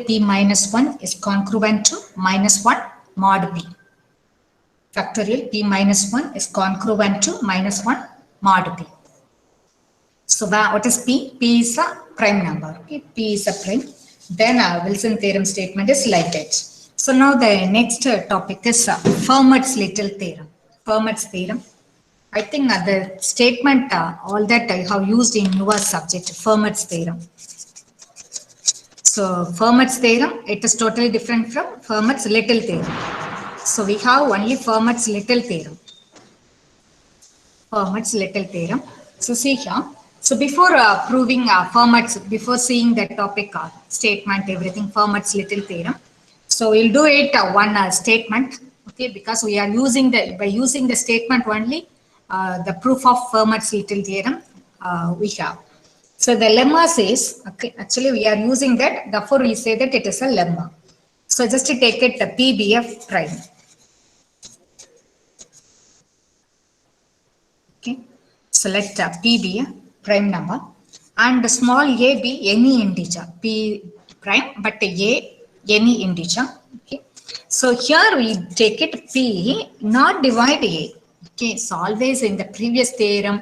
p minus 1 is congruent to minus 1 mod p. Factorial p minus 1 is congruent to minus 1 mod p. So what is p? P is a prime number. Okay, p is a prime. Then Wilson theorem statement is like that. So now the next topic is Fermat's little theorem. Fermat's theorem. I think the statement all that I have used in your subject, Fermat's theorem. So Fermat's theorem, it is totally different from Fermat's little theorem. So we have only Fermat's little theorem. Fermat's little theorem. So see here. So before proving Fermat's, before seeing that topic statement, everything, Fermat's little theorem. So we'll do it one statement, okay, because we are using by using the statement only, the proof of Fermat's little theorem we have. So the lemma says, okay, actually we are using that, therefore we say that it is a lemma. So just to take it, the PBF prime. Okay, so let P be a prime number and the small a be any integer, P prime, but a any integer. Okay, so here we take it P not divide a. Okay, so always in the previous theorem,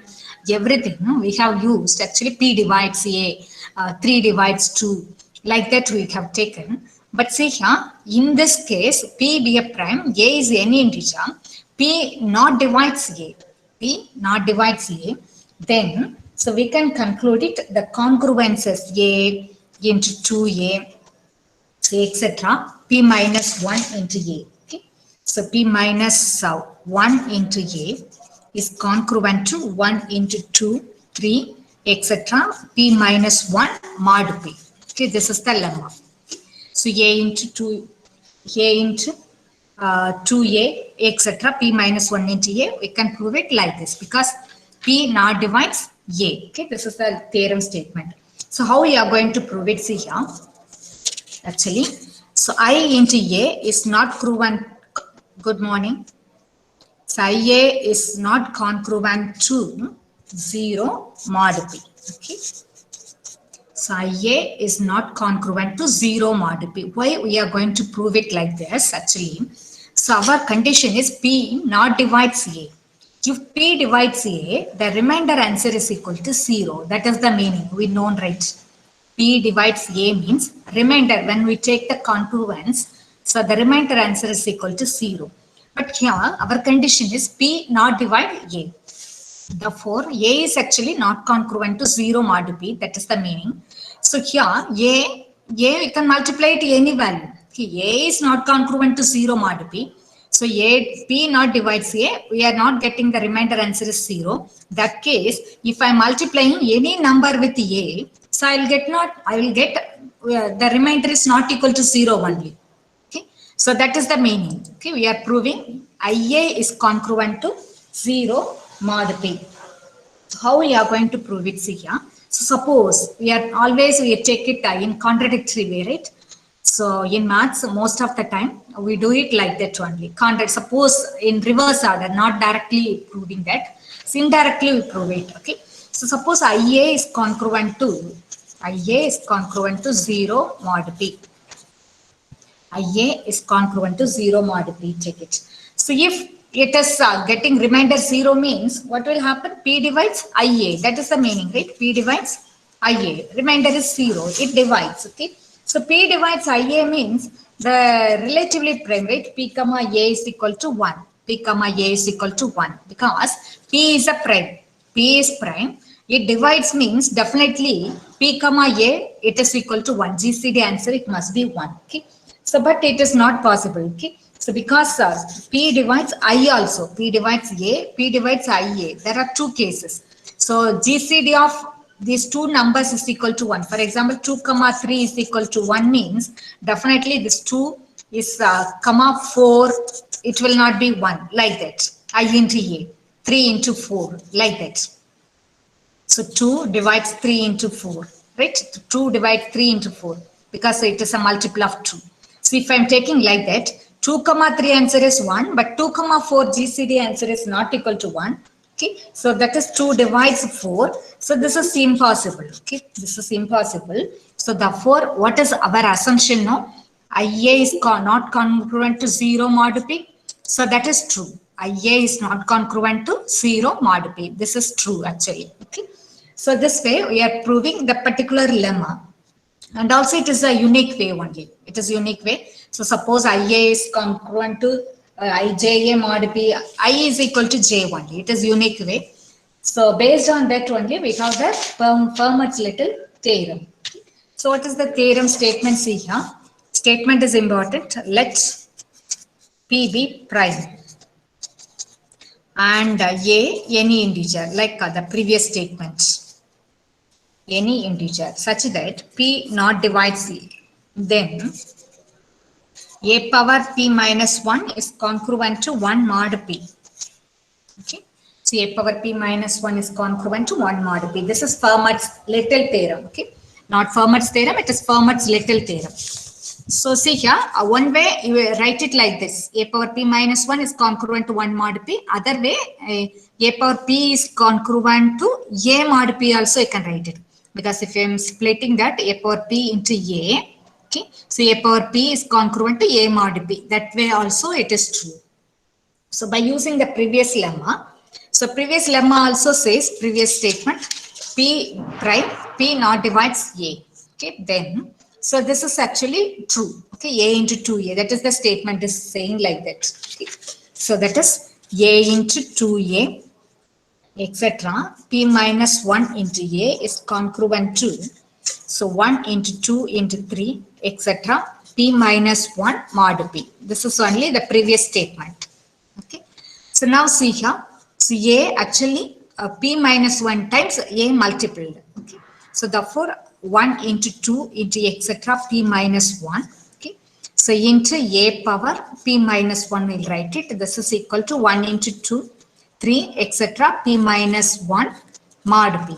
everything we have used actually P divides a, 3 divides 2, like that we have taken. But see here, in this case, P be a prime, a is any integer, P not divides a, P not divides a, then so we can conclude it the congruence is a into 2a, etc. P minus 1 into a. Okay, so P minus 1 into a is congruent to 1 into 2, 3, etc. P minus 1 mod p. Okay, this is the lemma. So a into 2, a into 2a, etc. P minus 1 into a, we can prove it like this because P not divides a. Okay, this is the theorem statement. So how we are going to prove it? See here. Actually, so I into a is not congruent. Good morning. So IA is not congruent to 0 mod p. Okay. So IA is not congruent to 0 mod p. Why we are going to prove it like this actually? So our condition is P not divides A. If P divides A, the remainder answer is equal to 0. That is the meaning. We know, right? P divides A means remainder. When we take the congruence, so the remainder answer is equal to 0. But here our condition is P not divide A. Therefore, A is actually not congruent to 0 mod P. That is the meaning. So here A we can multiply it any value. A is not congruent to 0 mod P. So P not divides A. We are not getting the remainder answer is 0. That case, if I am multiplying any number with A, so I will get the remainder is not equal to 0 only. Okay. So that is the meaning. Okay. We are proving IA is congruent to 0 mod P. So how we are going to prove it? See here. So suppose we take it in contradictory way, right? So in maths, most of the time we do it like that only. Suppose in reverse order, not directly proving that. So indirectly we prove it. Okay. So suppose IA is congruent to 0 mod P. IA is congruent to 0 mod P. Take it. So if it is getting remainder 0 means what will happen? P divides IA. That is the meaning, right? P divides IA. Remainder is 0. It divides. Okay. So P divides IA means the relatively prime, right? P comma A is equal to 1. P comma A is equal to 1 because P is a prime. P is prime. It divides means definitely P comma A it is equal to 1. GCD answer it must be 1. Okay. So but it is not possible. Okay. So because P divides I also, P divides A, P divides IA. There are two cases. So GCD of these two numbers is equal to 1. For example, 2 comma 3 is equal to 1 means definitely this 2 is comma 4. It will not be 1 like that. I into A. 3 into 4 like that. So 2 divides 3 into 4. Right? 2 divides 3 into 4 because it is a multiple of 2. So if I am taking like that, 2 comma 3 answer is 1, but 2 comma 4 GCD answer is not equal to 1. Okay, so that is 2 divides 4. So this is impossible. Okay, this is impossible. So therefore, what is our assumption now? IA is not congruent to 0 mod P. So that is true. IA is not congruent to 0 mod P. This is true actually. Okay. So this way we are proving the particular lemma. And also it is a unique way only. It is unique way. So suppose IA is congruent to IJA mod P. I is equal to J only. It is unique way. So based on that only we have the Fermat's little theorem. So what is the theorem statement? See here. Statement is important. Let P be prime and A any integer like the previous statement. Any integer such that P not divides C. Then A power P minus 1 is congruent to 1 mod P. Okay. So A power P minus 1 is congruent to 1 mod P. This is Fermat's little theorem. Okay. Not Fermat's theorem, it is Fermat's little theorem. So see here, one way you write it like this. A power P minus 1 is congruent to 1 mod P. Other way, A power P is congruent to A mod P also you can write it. Because if I am splitting that A power P into A, okay, so A power P is congruent to A mod P. That way also it is true. So by using the previous lemma, so previous lemma also says, previous statement, P prime, P not divides A. Okay, then, so this is actually true. Okay, A into 2A, that is the statement is saying like that. Okay. So that is A into 2A, etc. P minus 1 into A is congruent to, so 1 into 2 into 3, etc. P minus 1 mod P. This is only the previous statement. Okay. So now see here. So A actually P minus 1 times A multiplied. Okay. So therefore 1 into 2 into etc. P minus 1. Okay. So into A power P minus 1 will write it. This is equal to 1 into 2, 3 etc. P minus 1 mod P.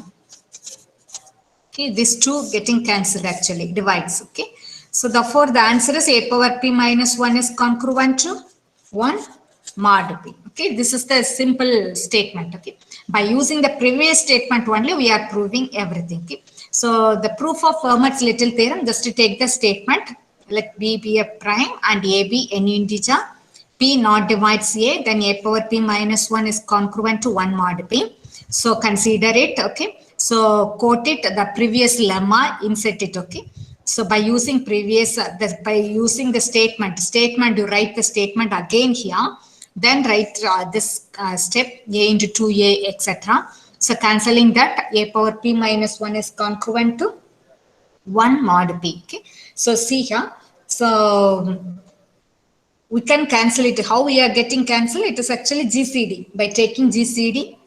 Okay. These two getting cancelled actually, divides. Okay. So therefore the answer is A power P minus 1 is congruent to 1 mod P. Okay, this is the simple statement. Okay, by using the previous statement only, we are proving everything. Okay, so the proof of Fermat's little theorem, just to take the statement, let B be a prime and A be any integer, P not divides A, then A power P minus 1 is congruent to 1 mod P. So consider it. Okay, so quote it, the previous lemma, insert it. Okay. So by using previous, by using the statement, you write the statement again here. Then write this step A into 2A, etc. So cancelling that, A power P minus 1 is congruent to 1 mod P. Okay. So see here. So we can cancel it. How we are getting cancelled? It is actually GCD. By taking GCD,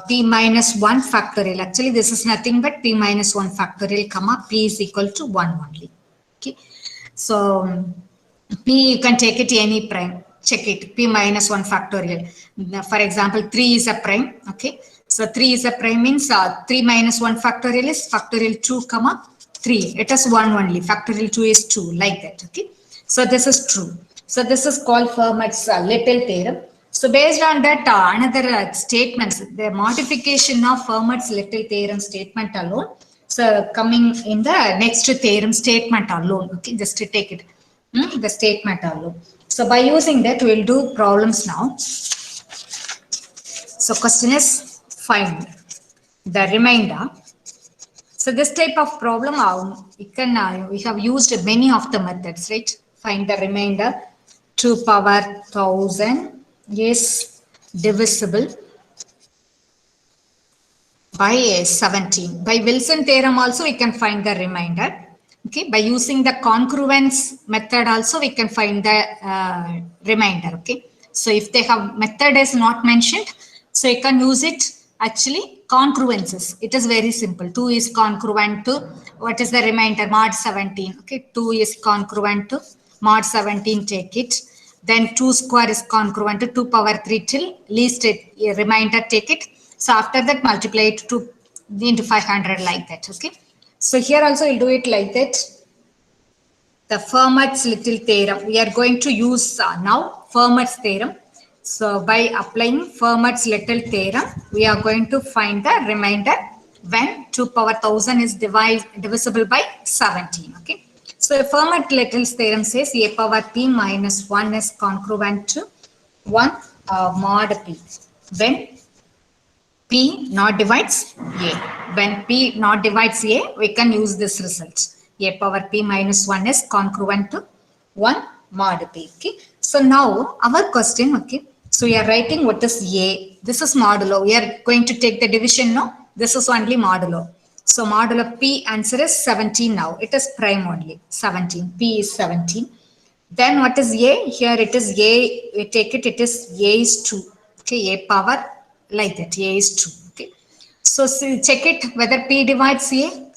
P minus 1 factorial. Actually, this is nothing but P minus 1 factorial, comma, P is equal to 1 only. Okay. So P, you can take it any prime. Check it, P minus 1 factorial. For example, 3 is a prime. Okay. So 3 is a prime means 3 minus 1 factorial is factorial 2, comma 3. It is 1 only. Factorial 2 is 2, like that. Okay. So this is true. So this is called Fermat's little theorem. So based on that, another statements, the modification of Fermat's little theorem statement alone. So coming in the next theorem statement alone. Okay, just to take it, the statement alone. So by using that, we will do problems now. So question is find the remainder. So this type of problem, we have used many of the methods, right? Find the remainder. 2 power 1000 is divisible by 17. By Wilson theorem also we can find the remainder. Okay, by using the congruence method also we can find the remainder. Okay, so if they have method is not mentioned, so you can use it actually congruences. It is very simple. 2 is congruent to, what is the remainder? Mod 17. Okay, 2 is congruent to mod 17, take it. Then 2 square is congruent to 2 power 3 till least remainder, take it. So after that multiply it to into 500 like that. Okay. So here also we'll do it like that. The Fermat's little theorem. We are going to use now Fermat's theorem. So by applying Fermat's little theorem, we are going to find the remainder when 2 power 1000 is divisible by 17. Okay. So Fermat-Little's theorem says a power p minus 1 is congruent to 1 mod p when p not divides a. When p not divides a, we can use this result. A power p minus 1 is congruent to 1 mod p. Okay. So now our question, okay. So we are writing what is a. This is modulo. We are going to take the division now. This is only modulo. So modulo p answer is 17 now. It is prime only. 17. P is 17. Then what is a? Here it is a. We take it. It is a is 2. Okay. A power like that. A is 2. Okay. So check it whether p divides a.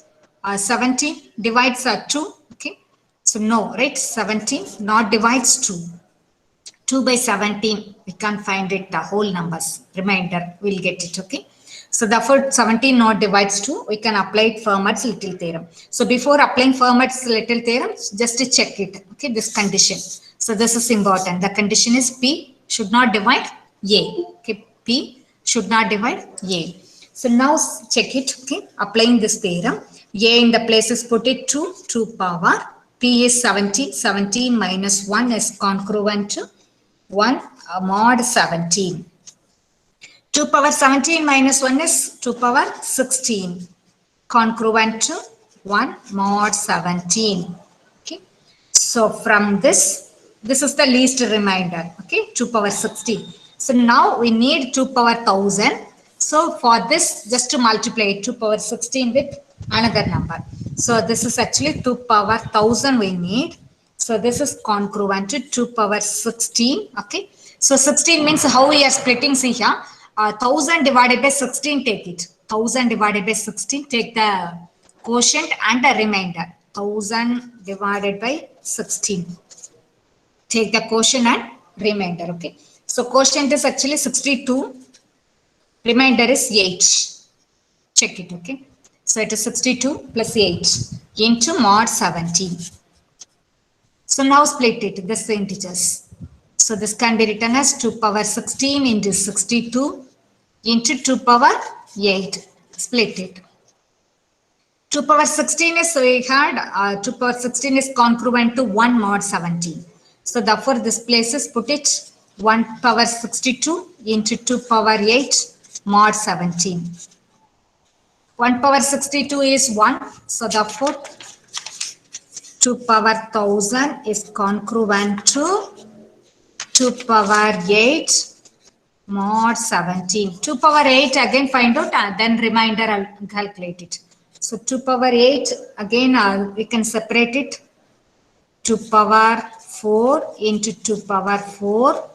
17 divides 2. Okay. So no, right? 17 not divides 2. 2 by 17, we can't find it, the whole numbers, remainder, we'll get it, okay? So therefore, 17 not divides 2, we can apply Fermat's Little theorem. So before applying Fermat's Little theorem, just to check it, okay, this condition. So this is important. The condition is P should not divide A, okay? P should not divide A. So now check it, okay? Applying this theorem, A in the places put it 2 power, P is 17, 17 minus 1 is congruent to 1 mod 17. 2 power 17 minus 1 is 2 power 16. Congruent to 1 mod 17. Okay. So from this is the least remainder. Okay. 2 power 16. So now we need 2 power 1000. So for this, just to multiply 2 power 16 with another number. So this is actually 2 power 1000 we need. So this is congruent to 2 power 16. Okay. So 16 means how we are splitting. See here. 1000 divided by 16, take it. 1000 divided by 16, take the quotient and the remainder. 1000 divided by 16. Take the quotient and remainder. Okay. So quotient is actually 62. Remainder is 8. Check it. Okay. So it is 62 plus 8 into mod 17. So now split it, this integers. So this can be written as 2 power 16 into 62 into 2 power 8. Split it. 2 power 16 is, so we had 2 power 16 is congruent to 1 mod 17. So therefore this places put it 1 power 62 into 2 power 8 mod 17. 1 power 62 is 1. So therefore 2 power 1000 is congruent to 2 power 8 mod 17. 2 power 8 again find out and then remainder I'll calculate it. So 2 power 8 again we can separate it. 2 power 4 into 2 power 4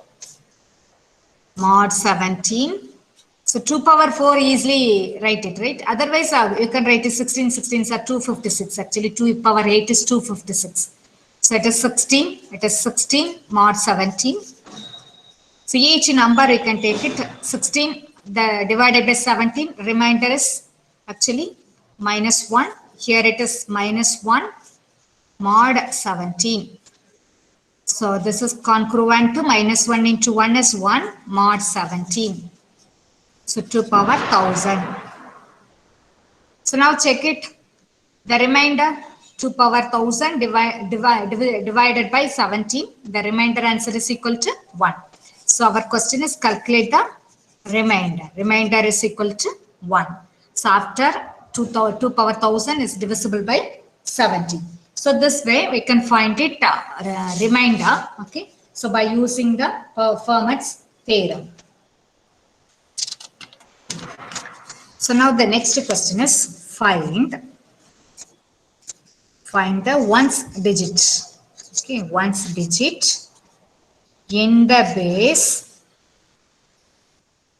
mod 17. So 2 power 4 easily write it, right? Otherwise, you can write it 16, 16 are 256. Actually, 2 power 8 is 256. So it is 16. It is 16 mod 17. So each number you can take it 16 divided by 17. Remainder is actually minus 1. Here it is minus 1 mod 17. So this is congruent to minus 1 into 1 is 1 mod 17. So 2 power 1000. So now check it. The remainder 2 power 1000 divided by 17. The remainder answer is equal to 1. So our question is calculate the remainder. Remainder is equal to 1. So after 2 power 1000 is divisible by 17. So this way we can find it remainder. Okay. So by using the Fermat's theorem. So now the next question is find the ones digit. Okay, ones digit in the base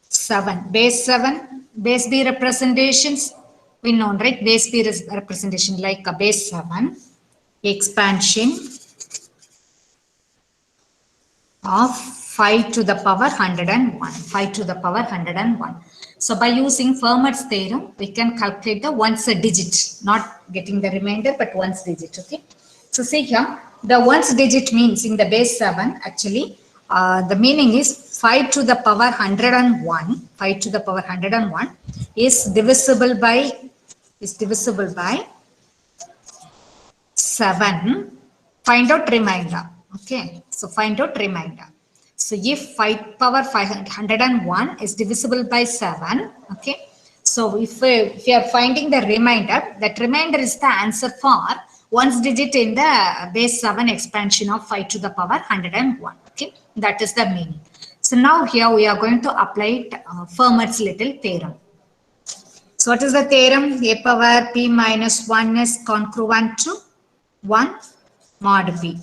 7. Base 7, base B representations we know, right? Base B representation like a base 7 expansion of 5 to the power 101. 5 to the power 101. So by using Fermat's theorem, we can calculate the ones digit, not getting the remainder, but ones digit. Okay. So see here, the ones digit means in the base 7, actually, the meaning is 5 to the power 101. 5 to the power 101 is divisible by is divisible by 7. Find out remainder. Okay, so find out remainder. So if 5 power 501 is divisible by 7, okay, so if we are finding the remainder, that remainder is the answer for ones digit in the base 7 expansion of 5 to the power 101. Okay, that is the meaning. So now here we are going to apply Fermat's little theorem. So what is the theorem? A power p minus 1 is congruent to 1 mod p.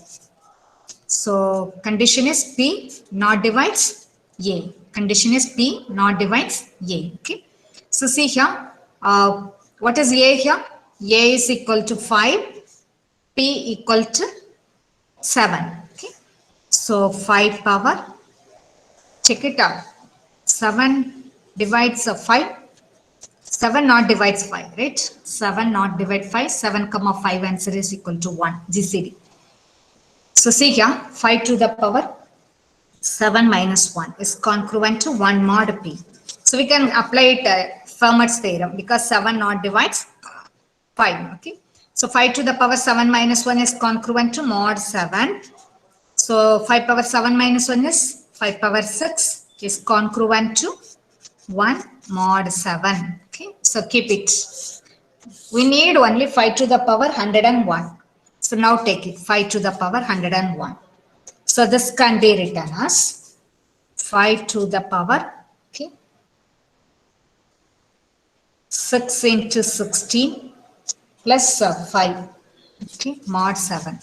So condition is p not divides a. Condition is p not divides a. Okay. So see here, what is a here? A is equal to 5, p equal to 7. Okay. So 5 power, check it out. 7 divides 5. 7 not divides 5, right? 7 not divide 5. 7 comma 5 answer is equal to 1. GCD. So see here, 5 to the power 7 minus 1 is congruent to 1 mod p. So we can apply it Fermat's theorem because 7 not divides 5. Okay. So 5 to the power 7 minus 1 is congruent to mod 7. So 5 power 7 minus 1 is 5 power 6 is congruent to 1 mod 7. Okay. So keep it. We need only 5 to the power 101. So now take it 5 to the power 101. So this can be written as 5 to the power, okay, 6 into 16 plus 5, okay, mod 7.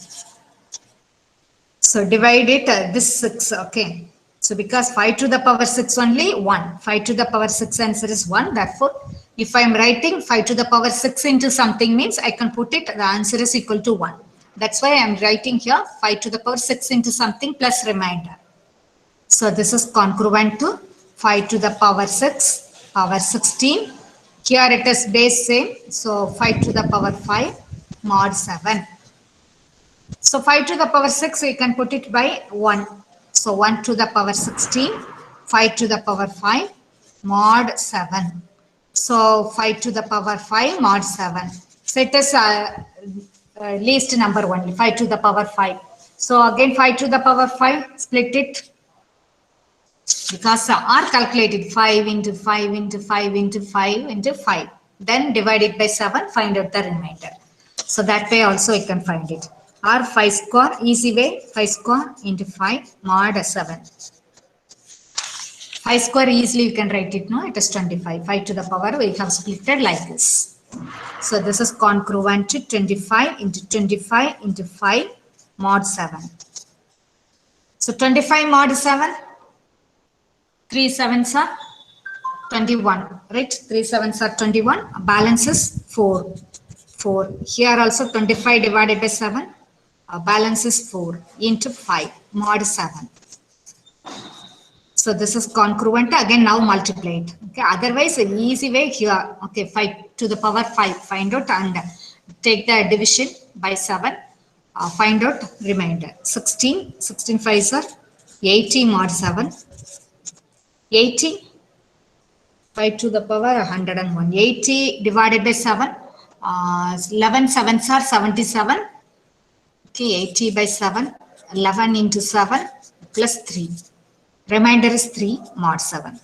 So divide it, this 6, okay. So because 5 to the power 6 only 1, 5 to the power 6 answer is 1. Therefore, if I am writing 5 to the power 6 into something means I can put it, the answer is equal to 1. That's why I am writing here 5 to the power 6 into something plus remainder. So this is congruent to 5 to the power 6, power 16. Here it is base same. So 5 to the power 5 mod 7. So 5 to the power 6 we can put it by 1. So 1 to the power 16, 5 to the power 5 mod 7. So 5 to the power 5 mod 7. So it is least number only, 5 to the power 5. So again 5 to the power 5, split it. Because R calculated 5 into 5 into 5 into 5 into 5. Then divide it by 7, find out the remainder. So that way also you can find it. R 5 square, easy way, 5 square into 5 mod 7. 5 square easily you can write it, no? It is 25. 5 to the power we have splitted like this. So this is congruent to 25 into 5 mod 7. So 25 mod 7. 3 sevens are 21, right? 3 sevens are 21. Balance is 4. 4. Here also 25 divided by 7. Balance is 4 into 5 mod 7. So this is congruent. Again now multiply it. Okay. Otherwise an easy way here. Okay. 5 to the power 5. Find out and take the division by 7. Find out remainder. 16. 16 5s are 80 mod 7. 80, 5 to the power 101. 80 divided by 7, 11 sevens are 77. Okay, 80 by 7, 11 into 7 plus 3. Remainder is 3 mod 7.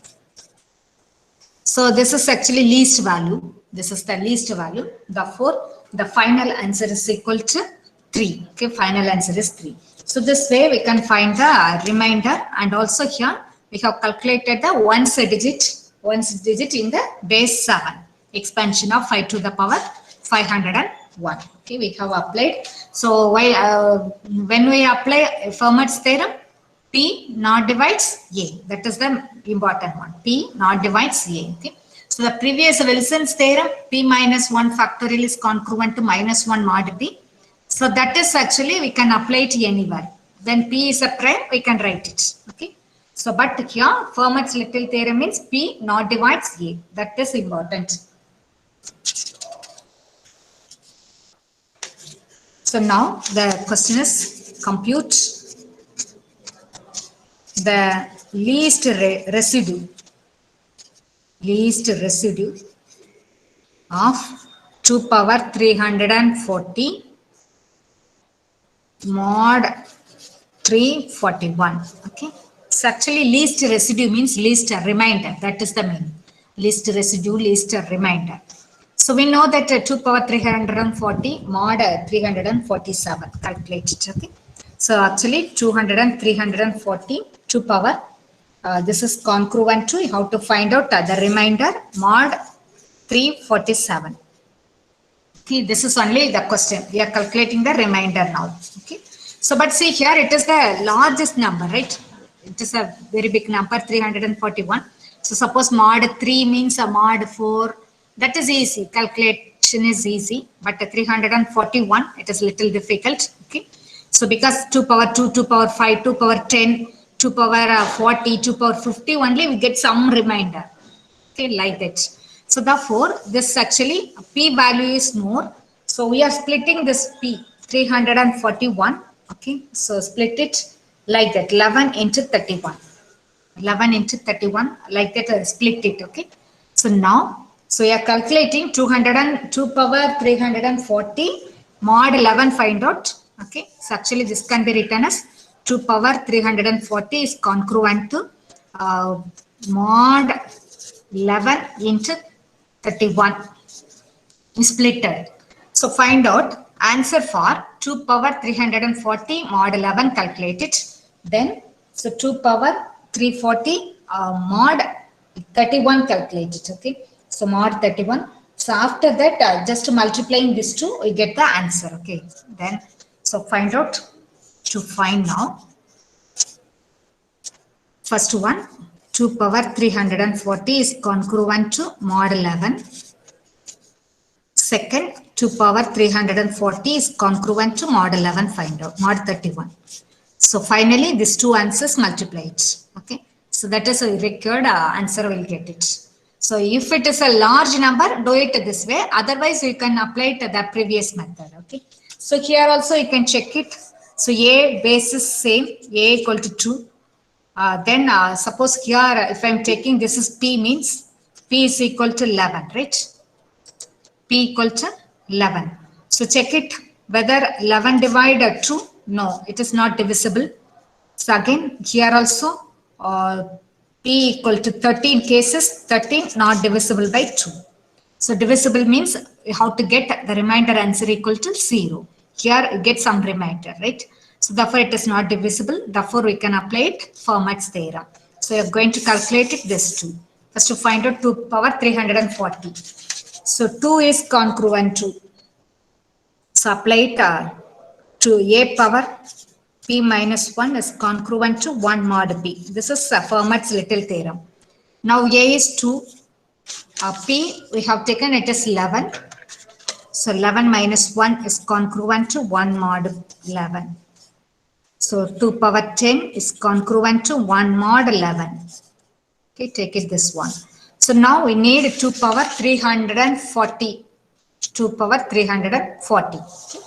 So this is actually least value. This is the least value. Therefore, the final answer is equal to 3. Okay, final answer is 3. So this way we can find the remainder, and also here we have calculated the ones digit in the base 7 expansion of 5 to the power 501. Okay, we have applied. So when we apply Fermat's theorem, P not divides A. That is the important one. P not divides A. Okay. So the previous Wilson's theorem, P minus 1 factorial is congruent to minus 1 mod P. So that is actually we can apply it anywhere. When P is a prime, we can write it. Okay. So but here Fermat's little theorem means P not divides A. That is important. So now the question is compute the least residue of 2 power 340 mod 341. Okay. So actually least residue means least remainder. That is the meaning. Least residue, least remainder. So we know that 2 power 340 mod 347 calculated. Okay. So actually 200 and 340 2 power. This is congruent to how to find out the remainder mod 347. Okay, this is only the question. We are calculating the remainder now. Okay. So, but see here, it is the largest number, right? It is a very big number, 341. So, suppose mod 3 means a mod 4. That is easy. Calculation is easy. But 341, it is little difficult. Okay. So, because 2 power 2, 2 power 5, 2 power 10, 2 power 40, 2 power 50, only we get some remainder. Okay, like that. So therefore, this actually p value is more. So we are splitting this p 341. Okay, so split it like that 11 into 31. 11 into 31 like that, split it. Okay, so now so we are calculating 202 power 340 mod 11 find out. Okay, so actually this can be written as 2 power 340 is congruent to mod 11 into 31 is splitted. So find out answer for 2 power 340 mod 11 calculated. Then so 2 power 340 mod 31 calculated. Okay. So mod 31. So after that just multiplying these two we get the answer. Okay. Then so find out to find now. First one 2 power 340 is congruent to mod 11. Second, 2 power 340 is congruent to mod 11 find out, mod 31. So finally, these two answers multiplied. Okay. So that is a required answer, we'll get it. So if it is a large number, do it this way. Otherwise, you can apply it to the previous method. Okay. So here also you can check it. So A base is same, A equal to 2. Then suppose here if I'm taking this is P means P is equal to 11, right? P equal to 11. So check it whether 11 divided 2. No, it is not divisible. So again here also P equal to 13 cases, 13 not divisible by 2. So divisible means how to get the remainder answer equal to 0. Here you get some remainder, right? So therefore it is not divisible. Therefore we can apply it Fermat's theorem. So you're going to calculate it this 2. First to find out 2 power 340. So 2 is congruent to. So apply it to A power P minus 1 is congruent to 1 mod B. This is Fermat's little theorem. Now A is 2. P we have taken it is 11. So 11 minus 1 is congruent to 1 mod 11. So 2 power 10 is congruent to 1 mod 11. Okay, take it this one. So now we need 2 power 340. 2 power 340. Okay.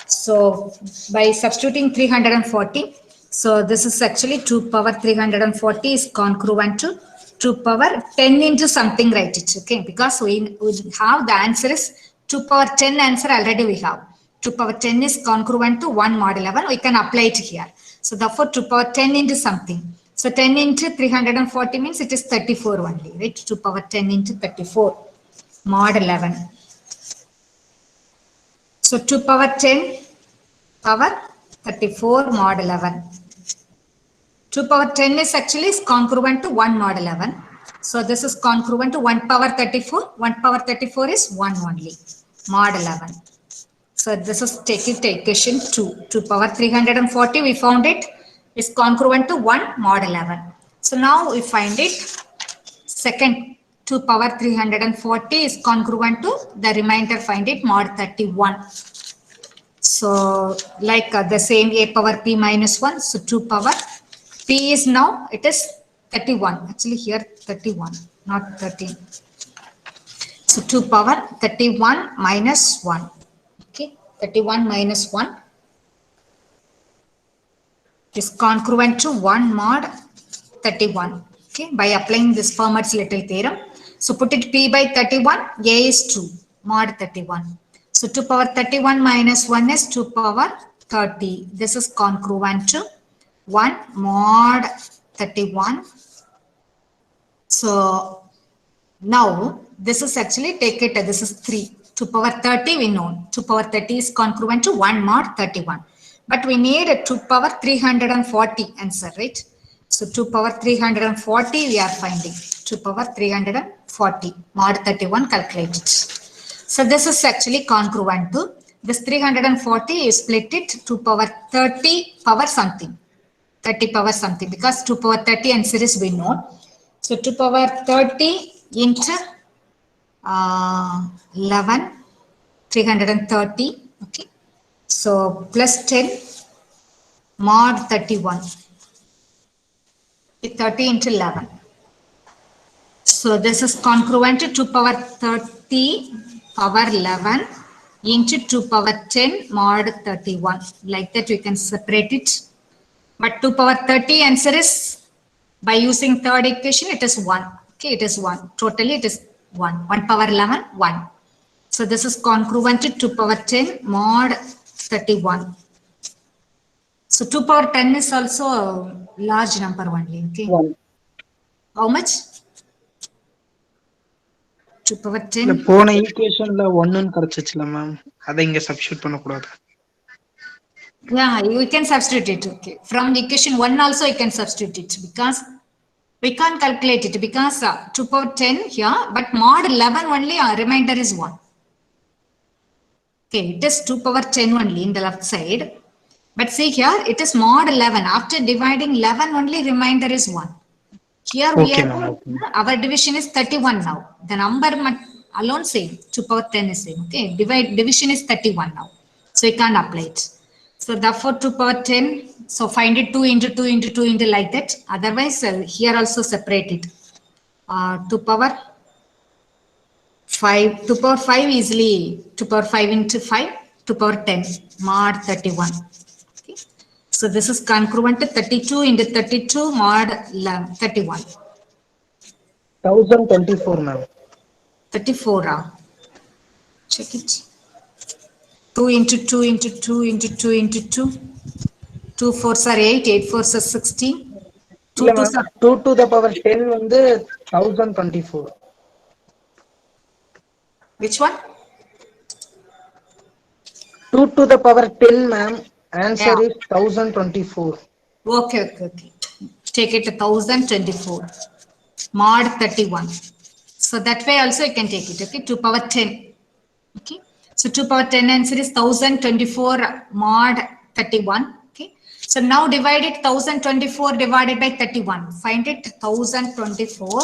So by substituting 340, so this is actually 2 power 340 is congruent to 2 power 10 into something, write it. Okay, because we have the answer is 2 power 10 answer already we have. 2 power 10 is congruent to 1 mod 11. We can apply it here. So therefore 2 power 10 into something. So 10 into 340 means it is 34 only, right? 2 power 10 into 34 mod 11. So 2 power 10 power 34 mod 11. 2 power 10 is actually congruent to 1 mod 11. So this is congruent to 1 power 34. 1 power 34 is 1 only, mod 11. So this is take equation 2. 2 power 340 we found it is congruent to 1 mod 11. So now we find it second 2 power 340 is congruent to the remainder, find it mod 31. So like the same A power P minus 1. So 2 power P is now it is 31. Actually here 31 not 13. So 2 power 31 minus 1. Okay, 31 minus 1 is congruent to 1 mod 31. Okay, by applying this Fermat's little theorem. So put it P by 31, A is 2. mod 31. So 2 power 31 minus 1 is 2 power 30. This is congruent to 1 mod 31. So now this is actually take it, this is 3. 2 power 30 we know. 2 power 30 is congruent to 1 mod 31. But we need a 2 power 340 answer, right? So 2 power 340 we are finding. 2 power 340 mod 31 calculated. So this is actually congruent to this 340 is split it 2 power 30 power something. 30 power something because 2 power 30 answer is we know. So 2 power 30 into 11, 330. Okay. So plus 10 mod 31. 30 into 11. So this is congruent to 2 power 30 power 11 into 2 power 10 mod 31. Like that we can separate it. But 2 power 30 answer is by using third equation it is 1. Okay, it is 1. Totally it is 1. 1 power 11, 1. So this is congruent to 2 power 10 mod 31. So 2 power 10 is also a large number only. Okay. 1. How much? 2 power 10. போன ஈக்குவேஷன்ல 1 ன்னு கிடைச்சிச்சுல ma'am. அதை இங்க substitute பண்ண கூடாது. Yeah, you can substitute it. Okay. From the equation 1 also you can substitute it because we can't calculate it because 2 power 10 here, but mod 11 only remainder is 1. Okay, it is 2 power 10 only in the left side. But see here, it is mod 11. After dividing 11 only remainder is 1. Here we Okay, are, ma'am. our division is 31 now. The number alone same, 2 power 10 is same. Okay, division is 31 now. So you can't apply it. So therefore 2 power 10, so find it 2 into 2 into 2 into like that. Otherwise here also separate it. 2 power 5, 2 power 5 easily, 2 power 5 into 5, 2 power 10, mod 31. Okay. So this is congruent to 32 into 32 mod 31. 1024 ma'am. 34. Check it. 2 into 2 into 2 into 2 into 2. 2 4s are 8, 8 4s are 16. 2 2s are 2 to the power 10 வந்து 1024. which one? 2 to the power 10 ma'am. Answer Yeah. is 1024. Okay. Take it to 1024. Mod 31. So that way also you can take it. Okay. 2 power 10. Okay. So 2 power 10 answer is 1024 mod 31. Okay. So now divide it 1024 divided by 31. Find it 1024.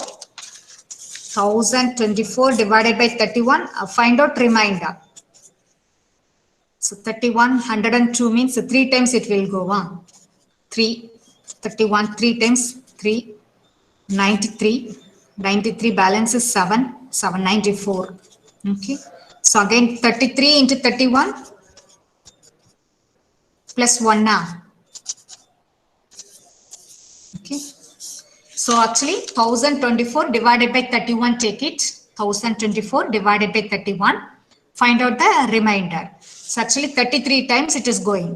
1024 divided by 31. Find out remainder. So 31, 102 means 3 times it will go on. 3, 31, 3 times 3, 93. 93 balance is 7, 794. Okay. So again 33 into 31 plus 1 now. Okay. So actually 1024 divided by 31, take it. 1024 divided by 31. Find out the remainder. So actually 33 times it is going.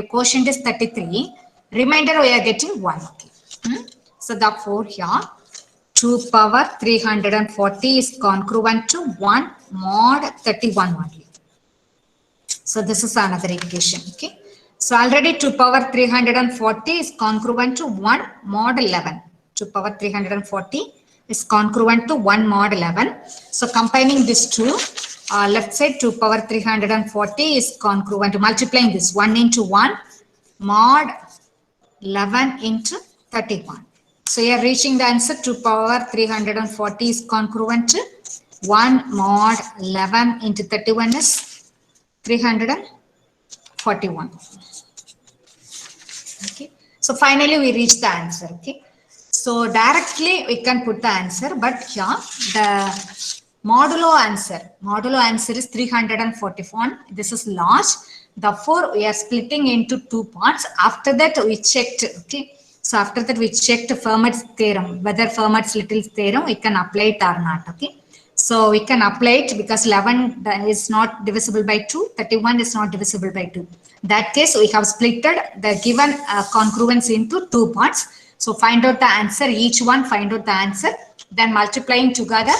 Quotient is 33. Remainder we are getting 1. Okay. So therefore here 2 power 340 is congruent to 1 mod 31 only. So this is another equation. Okay. So already 2 power 340 is congruent to 1 mod 11. 2 power 340 is congruent to 1 mod 11. So combining these two, left side 2 power 340 is congruent to multiplying this 1 into 1 mod 11 into 31. So you are reaching the answer 2 power 340 is congruent to 1 mod 11 into 31 is 341. Okay. So finally we reach the answer. Okay. So directly we can put the answer, but here the modulo answer is 341. This is large. Therefore we are splitting into 2 parts. After that we checked. Okay. So after that we checked Fermat's theorem, whether Fermat's little theorem we can apply it or not. Okay. So we can apply it because 11 is not divisible by 2, 31 is not divisible by 2. That case, we have splitted the given congruence into two parts. So find out the answer, each one find out the answer, then multiplying together,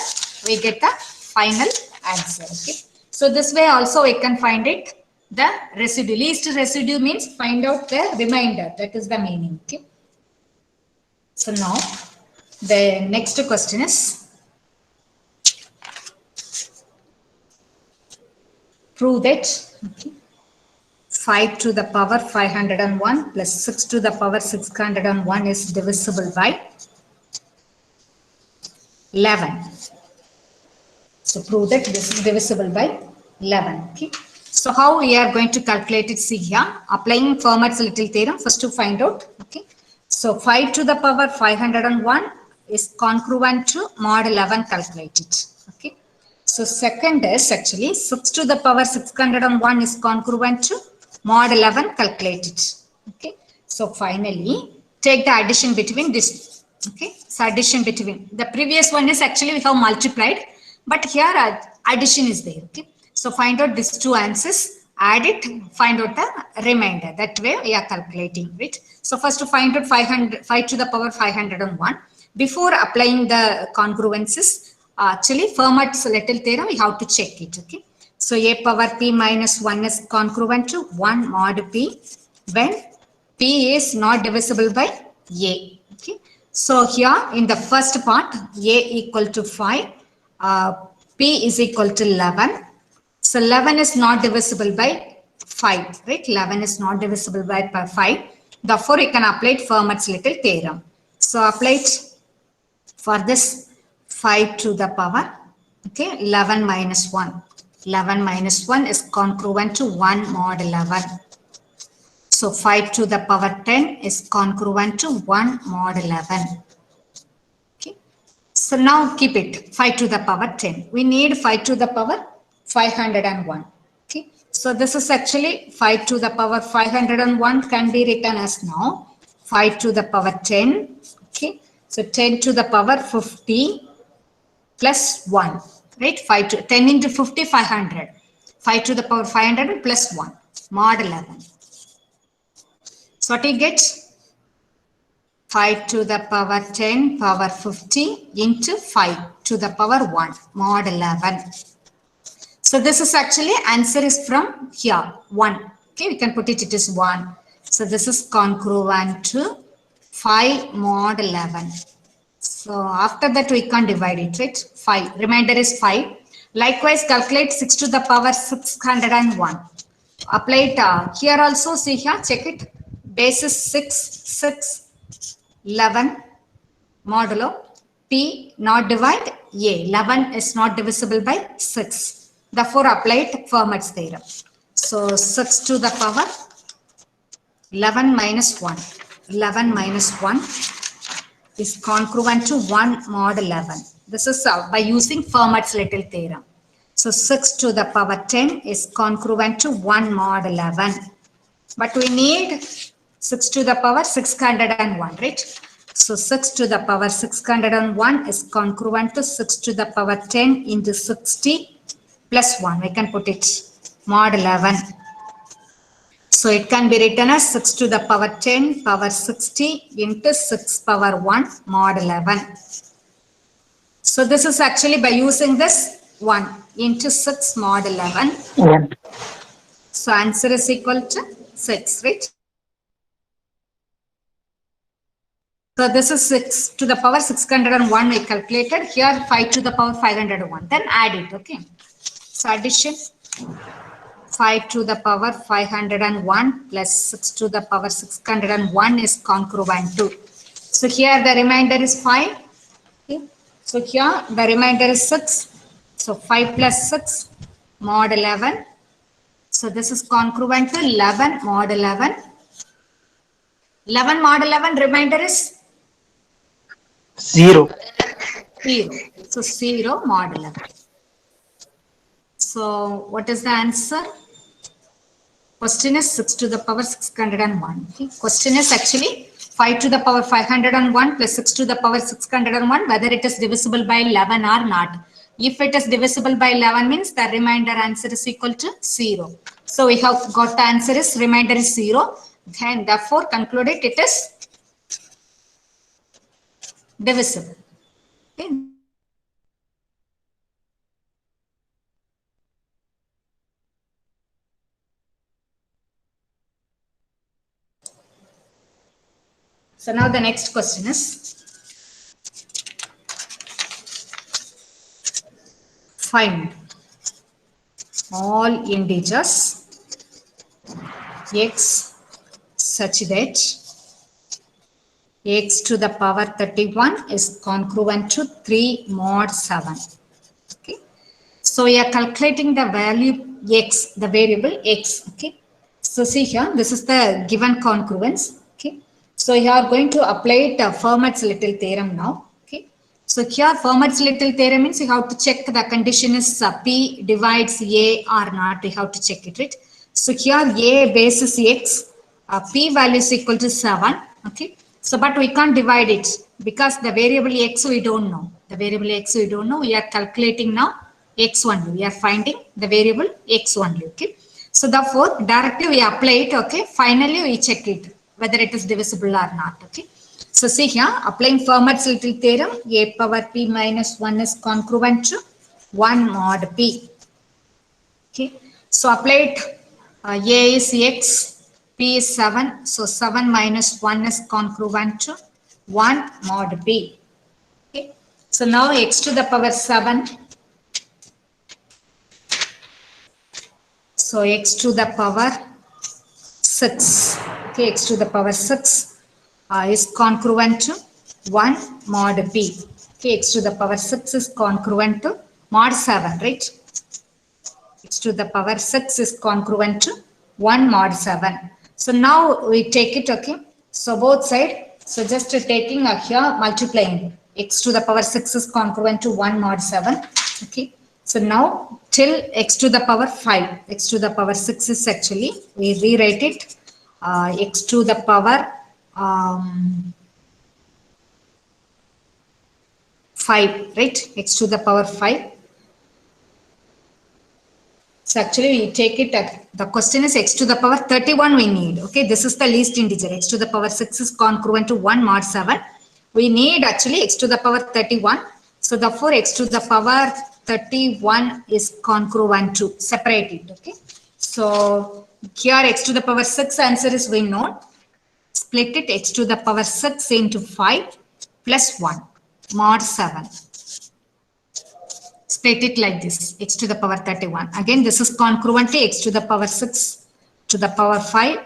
we get the final answer. Okay. So this way also we can find it, the residue. Least residue means find out the remainder. That is the meaning. Okay. So now the next question is, prove that 5 to the power 501 plus 6 to the power 601 is divisible by 11. So prove that this is divisible by 11. Okay. So how we are going to calculate it? See here, applying Fermat's little theorem, first to find out. Okay. So 5 to the power 501 is congruent to mod 11 calculated. Okay. So second is actually 6 to the power 601 is congruent to mod 11 calculated. Okay. So finally, take the addition between this. Okay. So addition between the previous one is actually we have multiplied, but here addition is there. Okay. So find out these two answers, add it, find out the remainder. That way we are calculating it. So first to find out 5 to the power 501. Before applying the congruences, actually Fermat's little theorem, we have to check it. Okay. So a power p minus 1 is congruent to 1 mod p when p is not divisible by a. Okay. So here in the first part, a equal to 5, p is equal to 11. So 11 is not divisible by 5, right? 11 is not divisible by 5. Therefore, you can apply Fermat's little theorem. So apply it for this 5 to the power, okay, 11 minus 1. 11 minus 1 is congruent to 1 mod 11. So 5 to the power 10 is congruent to 1 mod 11. Okay. So now keep it 5 to the power 10. We need 5 to the power 501. Okay. So this is actually 5 to the power 501 can be written as now 5 to the power 10. Okay. So 10 to the power 50 plus 1. Right? 5 to 10 into 50, 500. 5 to the power 500 plus 1. Mod 11. So what you get? 5 to the power 10 power 50 into 5 to the power 1. Mod 11. So this is actually answer is from here 1. Okay, we can put it, it is 1. So this is congruent to 5 mod 11. So after that we can divide it, right? 5. Remainder is 5. Likewise calculate 6 to the power 601. Apply it here also, see here, check it. Base is 6, 11 modulo. P not divide A. 11 is not divisible by 6. Therefore, apply it Fermat's theorem. So 6 to the power 11 minus 1. 11 minus 1 is congruent to 1 mod 11. This is by using Fermat's little theorem. So 6 to the power 10 is congruent to 1 mod 11. But we need 6 to the power 601, right? So 6 to the power 601 is congruent to 6 to the power 10 into 60 plus 1. We can put it mod 11. So it can be written as 6 to the power 10 power 60 into 6 power 1 mod 11. So this is actually by using this 1 into 6 mod 11. 1. So answer is equal to 6, right? So this is 6 to the power 601 we calculated. Here 5 to the power 501. Then add it, okay? So addition 5 to the power 501 plus 6 to the power 601 is congruent to. So here the remainder is 5. Okay. So here the remainder is 6. So 5 plus 6 mod 11. So this is congruent to 11 mod 11. 11 mod 11 remainder is 0. 0. So 0 mod 11. So what is the answer? Question is 6 to the power 601. Okay. Question is actually 5 to the power 501 plus 6 to the power 601, whether it is divisible by 11 or not. If it is divisible by 11 means the remainder answer is equal to 0. So we have got the answer is remainder is 0. Then therefore concluded it is divisible. Okay. So now the next question is find all integers x such that x to the power 31 is congruent to 3 mod 7. Okay. So we are calculating the value x, the variable x. Okay. So see here, this is the given congruence. Okay. So you are going to apply it Fermat's little theorem now. Okay. So here Fermat's little theorem means you have to check the condition is P divides A or not. You have to check it, right? So here A basis x, P value is equal to 7. Okay. So but we can't divide it because the variable x we don't know. The variable x we don't know. We are calculating now x only. We are finding the variable x only. Okay. So therefore directly we apply it. Okay. Finally we check it whether it is divisible or not. Okay. So see here, applying Fermat's little theorem, a power p minus 1 is congruent to 1 mod p. Okay. So apply it. A is x, p is 7. So 7 minus 1 is congruent to 1 mod p. Okay. So now x to the power 7. So x to the power 6. Okay, x to the power 6 is congruent to 1 mod p. Okay, x to the power 6 is congruent to mod 7, right? X to the power 6 is congruent to 1 mod 7. So now we take it, okay? So both side, so just taking here multiplying. X to the power 6 is congruent to 1 mod 7. Okay. So now till x to the power 5. X to the power 6 is actually, we rewrite it. X to the power 5, right? X to the power 5. So actually we take it, the question is x to the power 31 we need. Okay, this is the least integer. X to the power 6 is congruent to 1 mod 7. We need actually x to the power 31. So therefore x to the power 31 is congruent to, separate it. Okay. So here x to the power 6 answer is we know. Split it x to the power 6 into 5 plus 1 mod 7. Split it like this, x to the power 31. Again, this is congruent to x to the power 6 to the power 5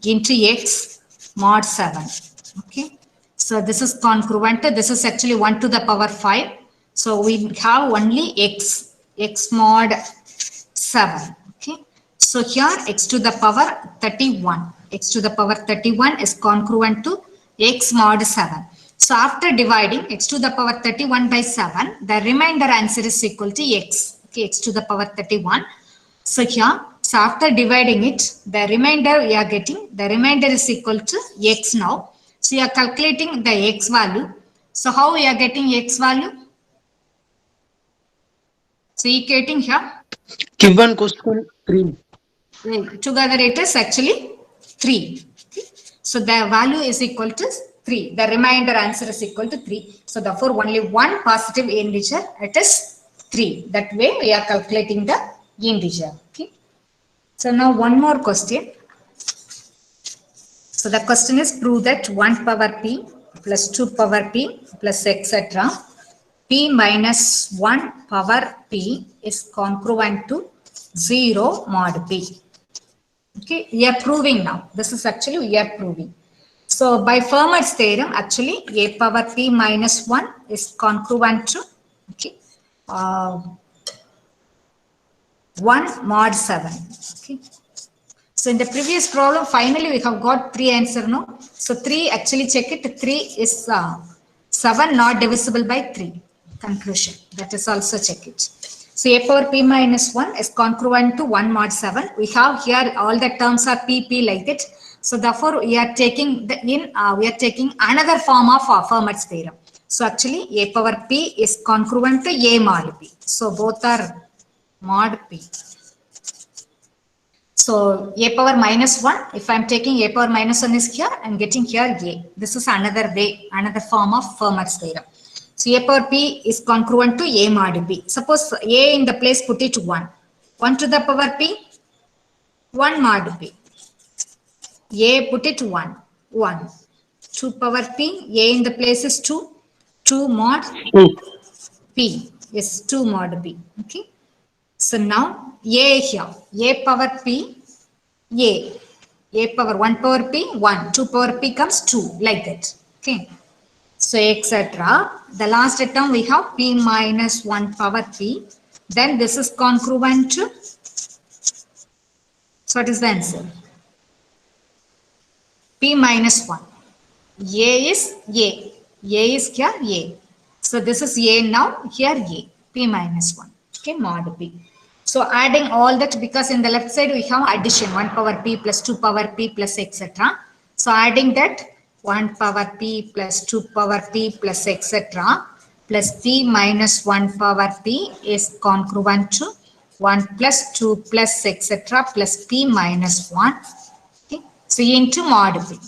into x mod 7. Okay. So this is congruent. This is actually 1 to the power 5. So we have only x mod 7. Okay. So here x to the power 31. X to the power 31 is congruent to x mod 7. So after dividing x to the power 31 by 7, the remainder answer is equal to x. Okay, x to the power 31. So here, so after dividing it, the remainder we are getting, the remainder is equal to x now. So you are calculating the x value. So how we are getting x value? So equating here. Given question 3. Together it is actually 3. Okay. So the value is equal to 3. The remainder answer is equal to 3. So therefore only one positive integer, it is 3. That way we are calculating the integer. Okay. So now one more question. So the question is prove that 1 power p plus 2 power p plus etc. p minus 1 power p is congruent to 0 mod p. Okay, we are proving now. This is actually we are proving. So by Fermat's theorem, actually a power p minus 1 is congruent to, okay, 1 mod 7. Okay. So in the previous problem, finally we have got 3 answer, no? So 3, actually check it, 3 is 7 not divisible by 3. Conclusion. That is also check it. So a power p minus 1 is congruent to 1 mod 7. We have here all the terms are p like that. So therefore we are taking we are taking another form of Fermat's theorem. So actually A power P is congruent to A mod P. So both are mod P. So A power minus 1, if I'm taking A power minus 1 is here, I'm getting here A. This is another way, another form of Fermat's theorem. So A power P is congruent to A mod B. Suppose A in the place put it 1. 1 to the power P, 1 mod P. A put it 1, 1. 2 power P, A in the place is 2, 2 mod P. Yes, 2 mod P. Okay. So now A here, A power P, A power 1 power P, 1, 2 power P comes 2, like that. Okay. So etc. The last term we have P minus 1 power P. Then this is congruent to, so what is the answer? P minus 1. A is A. A is here A. So this is A now, here A. P minus 1. Okay, mod P. So adding all that, because in the left side we have addition 1 power P plus 2 power P plus etc. So adding that 1 power P plus 2 power P plus etc. plus P minus 1 power P is congruent to 1 plus 2 plus etc. plus P minus 1. Okay. So into mod P.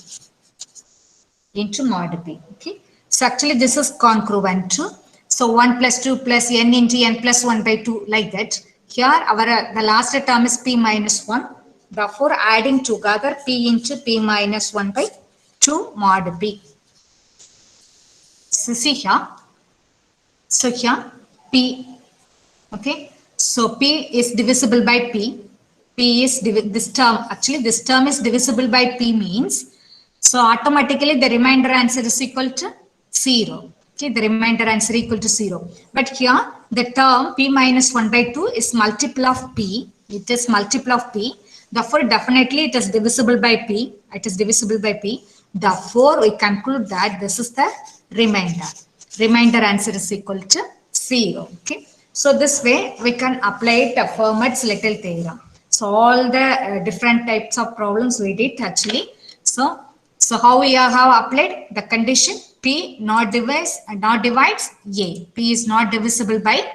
Into mod P. Okay. So actually this is congruent to, so 1 plus 2 plus n into n plus 1 by 2, like that. Here our the last term is P minus 1. Therefore adding together P into P minus 1 by 2 mod P. So see here. So here P. Okay. So P is divisible by P. P is this term, actually this term is divisible by P means, so automatically the remainder answer is equal to 0. Okay, the remainder answer equal to 0. But here the term P minus 1 by 2 is multiple of P. It is multiple of P. Therefore, definitely it is divisible by P. It is divisible by P. Therefore, we conclude that this is the remainder. Remainder answer is equal to 0. Okay. So this way we can apply it Fermat's little theorem. So all the different types of problems we did actually. So how we have applied the condition P not divides A. P is not divisible by